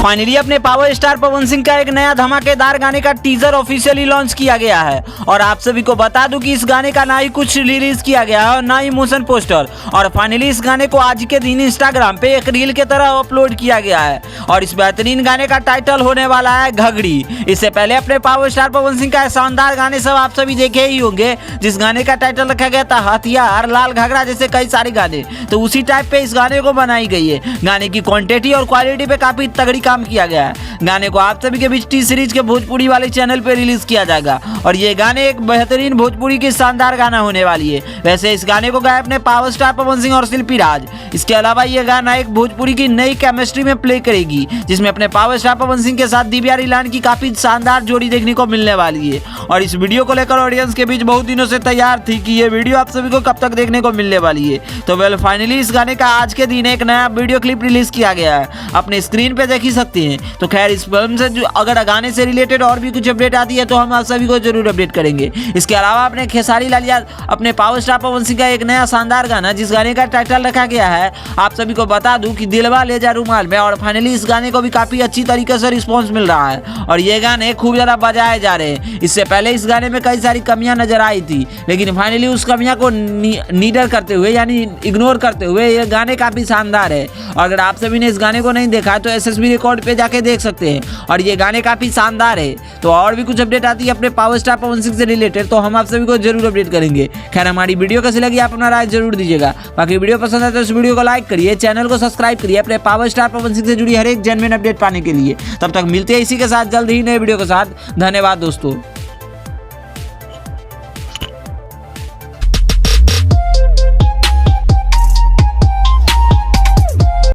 Finally अपने power star Pawan Singh का एक नया धमाकेदार गाने का टीजर ऑफिशियली लॉन्च किया गया है। और आप सभी को बता दूं कि इस गाने का ना ही कुछ रिलीज किया गया है और ना ही मोशन पोस्टर। और फाइनली इस गाने को आज के दिन इंस्टाग्राम पे एक रील के तरह अपलोड किया गया है। और इस बेहतरीन गाने का टाइटल होने वाला है घघड़ी। इससे पहले अपने पावर स्टार पवन सिंह का शानदार गाने सब आप सभी देखे ही होंगे, जिस गाने का टाइटल रखा गया था हथियार, लाल घाघरा जैसे कई सारे गाने। तो उसी टाइप पे इस गाने को बनाई गई है। गाने की क्वांटिटी और क्वालिटी पे काफी तगड़ी काम किया गया है। गाने को आप सभी के बीच टी सीरीज के भोजपुरी वाले चैनल पे रिलीज किया जाएगा। और ये गाने एक बेहतरीन भोजपुरी की शानदार गाना होने वाली है। वैसे इस गाने को गाया अपने पावर स्टार पवन सिंह और शिल्पी राज। इसके अलावा ये गाना एक भोजपुरी की नई केमिस्ट्री में प्ले करेगी, जिसमें अपने पावर स्टार पवन सिंह के साथ दिव्या रिलान की काफी शानदार जोड़ी देखने को मिलने वाली है। और इस वीडियो को लेकर ऑडियंस के बीच बहुत दिनों से तैयार थी कि ये वीडियो आप सभी को कब तक देखने को मिलने वाली है। तो वेल फाइनली इस गाने का आज के दिन एक नया वीडियो क्लिप रिलीज किया गया है, अपने स्क्रीन पे देख ही सकते हैं। तो खैर इस फिल्म से अगर गाने से रिलेटेड और भी कुछ अपडेट आती है तो हम आप सभी को जरूर अपडेट करेंगे। इसके अलावा अपने खेसारी लाल यादव अपने पावर स्टार पवन सिंह का एक नया शानदार गाना, जिस गाने का टाइटल रखा गया है, आप सभी को बता दूं कि दिलवा ले जा रुमाल में। और फाइनली इस गाने को भी काफी अच्छी तरीके से रिस्पॉन्स मिल रहा है और ये गाने खूब ज्यादा बजाए जा रहे हैं। इससे पहले इस गाने में कई सारी कमियां नजर आई थी, लेकिन फाइनली उस कमियां को नीडर करते हुए यानी इग्नोर करते हुए ये गाने काफी शानदार है। और अगर आप सभी ने इस गाने को नहीं देखा तो SSB रिकॉर्ड पे जाके देख सकते हैं। और ये गाने काफी शानदार है। तो और भी कुछ अपडेट आती है अपने पावर स्टार पवन सिंह से रिलेटेड तो हम आप सभी को जरूर अपडेट करेंगे। खैर हमारी वीडियो कैसी लगी आप अपना राय जरूर दीजिएगा। बाकी वीडियो पसंद है तो इस वीडियो को लाइक करिए, चैनल को सब्सक्राइब करिए अपने पावर स्टार पवन सिंह से जुड़ी हर एक जेन्युइन अपडेट पाने के लिए। तब तक मिलते हैं इसी के साथ जल्द ही नए वीडियो के साथ। धन्यवाद दोस्तों।